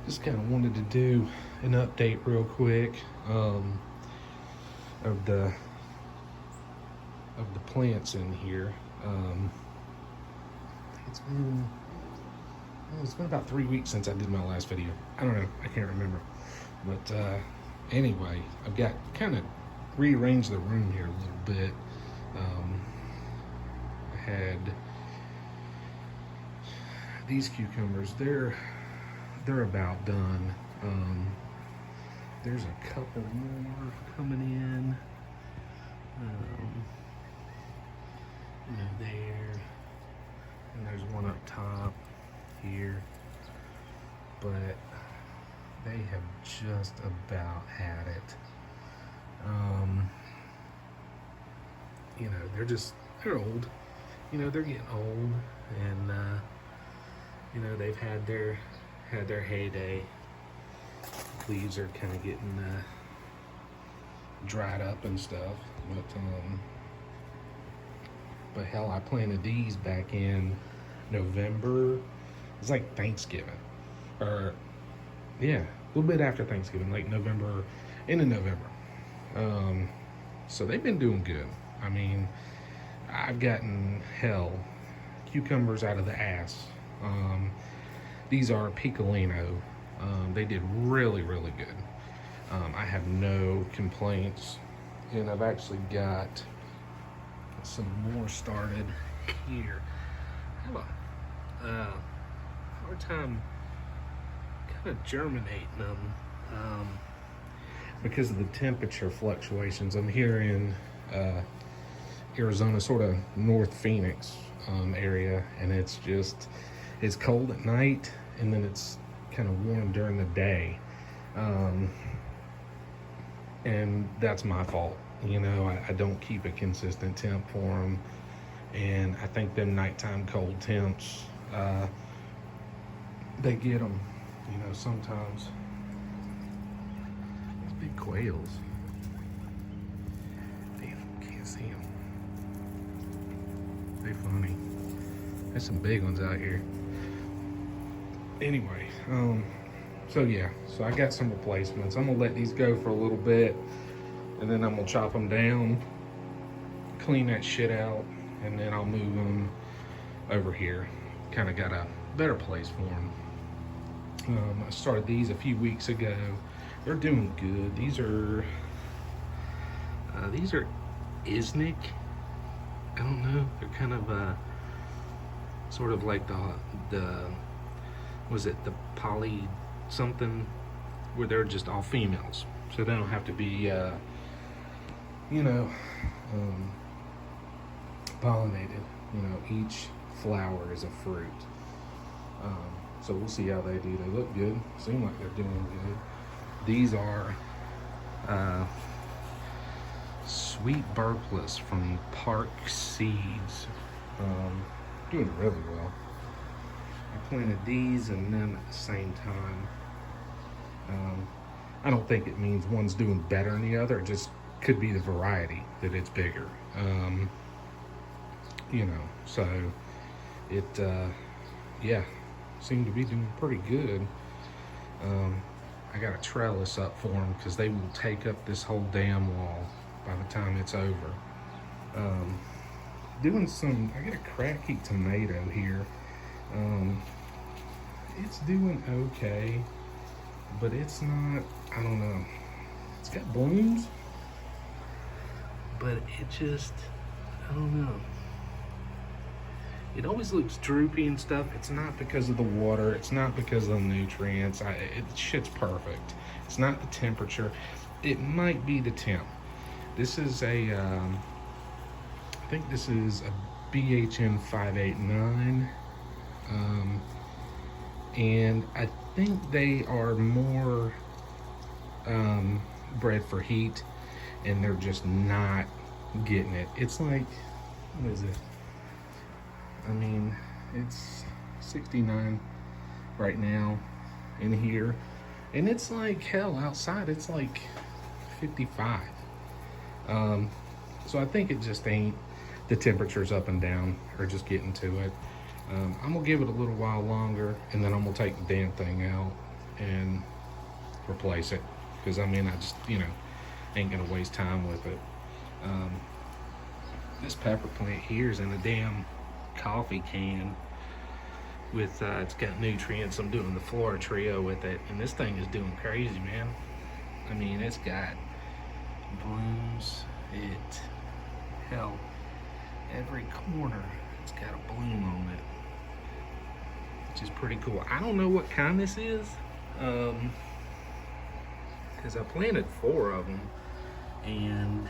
Just kind of wanted to do an update real quick of the plants in here. It's been about 3 weeks since I did my last video. I don't know, I can't remember. But anyway, I've got kind of rearranged the room here a little bit. I had these cucumbers. They're about done. There's a couple more coming in. There, and there's one up top here, but they have just about had it. They're old. They're getting old, and they've had their heyday. Leaves are kind of getting dried up and stuff, but hell, I planted these back in November. It's like Thanksgiving, or yeah, a little bit after Thanksgiving, like November, into November. So they've been doing good. I mean, I've gotten cucumbers out of the ass. These are Piccolinno. They did really, really good. I have no complaints, and I've actually got some more started here. I have a hard time kind of germinating them because of the temperature fluctuations. I'm here in Arizona, sort of North Phoenix area, and it's cold at night, and then it's kind of warm during the day, and that's my fault. I don't keep a consistent temp for them, and I think them nighttime cold temps, they get them, sometimes. These big quails. Damn, can't see them. They're funny. There's some big ones out here. Anyway, so I got some replacements. I'm gonna let these go for a little bit, and then I'm gonna chop them down, clean that shit out, and then I'll move them over here. Kind of got a better place for them. I started these a few weeks ago. They're doing good. These are Iznik. I don't know. They're kind of sort of like the was it the poly something, where they're just all females, so they don't have to be pollinated. Each flower is a fruit. So we'll see how they do. They look good. Seem like they're doing good. These are sweet Burpless from Park Seeds. Doing really well. I planted these and them at the same time. I don't think it means one's doing better than the other. It just could be the variety that it's bigger. So it, seemed to be doing pretty good. I got a trellis up for them because they will take up this whole damn wall by the time it's over. I got a Kratky tomato here. It's doing okay, but it's not, I don't know. It's got blooms, but it just, I don't know. It always looks droopy and stuff. It's not because of the water. It's not because of the nutrients. Shit's perfect. It's not the temperature. It might be the temp. This is I think this is a BHN 589. And I think they are more bred for heat, and they're just not getting it. It's like, what is it? I mean, it's 69 right now in here, and it's like hell outside. It's like 55. So I think it just ain't, the temperatures up and down are just getting to it. I'm gonna give it a little while longer, and then I'm gonna take the damn thing out and replace it. Because I mean, I just, you know, ain't gonna waste time with it. This pepper plant here is in a damn coffee can with, it's got nutrients. I'm doing the Flora Trio with it, and this thing is doing crazy, man. I mean, it's got blooms. Hell, every corner it's got a bloom on it, which is pretty cool. I don't know what kind this is, because I planted 4 of them, and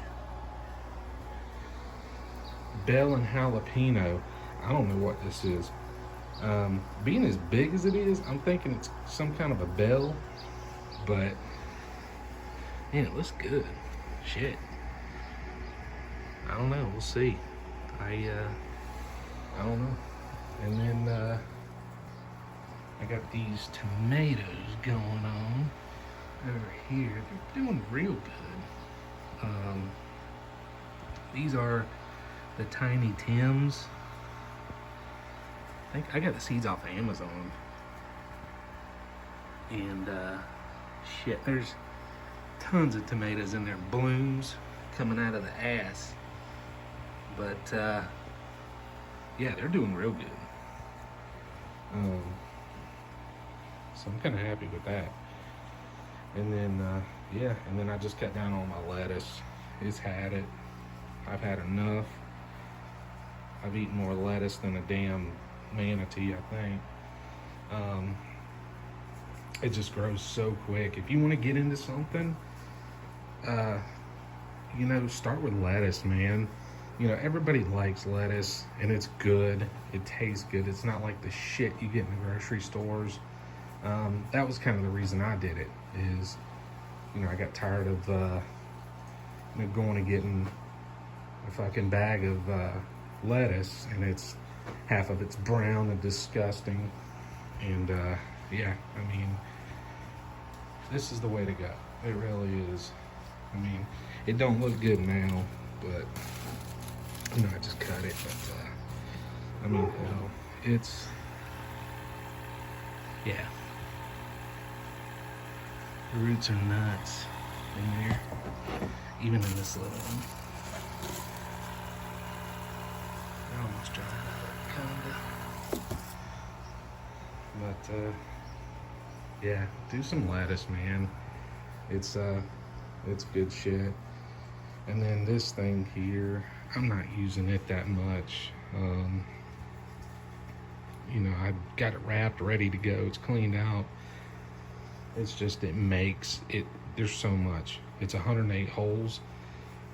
Bell and Jalopeno, I don't know what this is. Being as big as it is, I'm thinking it's some kind of a bell, but man, it looks good. Shit, I don't know, we'll see. I don't know. And then I got these tomatoes going on over here. They're doing real good. These are the Tiny Tims. I think I got the seeds off of Amazon. And shit, there's tons of tomatoes in there, blooms coming out of the ass. But yeah, they're doing real good. So I'm kind of happy with that. And then yeah, and then I just cut down on my lettuce. It's had it. I've had enough. I've eaten more lettuce than a damn manatee, I think. It just grows so quick. If you want to get into something, you know, start with lettuce, man. You know, everybody likes lettuce, and it's good. It tastes good. It's not like the shit you get in the grocery stores. That was kind of the reason I did it, is, you know, I got tired of you know, going and getting a fucking bag of lettuce, and it's half of it's brown and disgusting. And yeah, I mean, this is the way to go. It really is. I mean, it don't look good now, but you know, I just cut it. But I mean, hell, it's, yeah. The roots are nuts in there, even in this little one. They're almost dried out, kinda. But yeah, do some lettuce, man. It's good shit. And then this thing here, I'm not using it that much. You know, I got it wrapped, ready to go. It's cleaned out. It's just, it makes it, there's so much. It's 108 holes.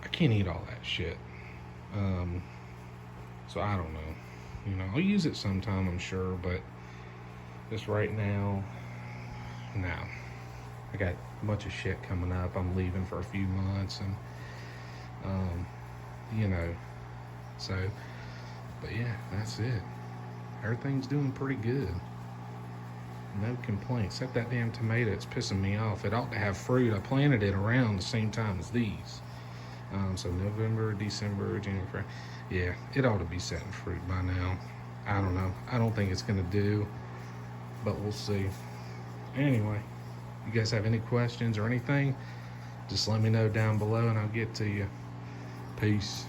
I can't eat all that shit. So I don't know. You know, I'll use it sometime, I'm sure, but just right now, no. I got a bunch of shit coming up. I'm leaving for a few months, and you know, so, but yeah, that's it. Everything's doing pretty good. No complaints, except that damn tomato. It's pissing me off. It ought to have fruit. I planted it around the same time as these. So November, December, January, February. Yeah, it ought to be setting fruit by now. I don't know. I don't think it's gonna do, but we'll see. Anyway, you guys have any questions or anything, just let me know down below and I'll get to you. Peace.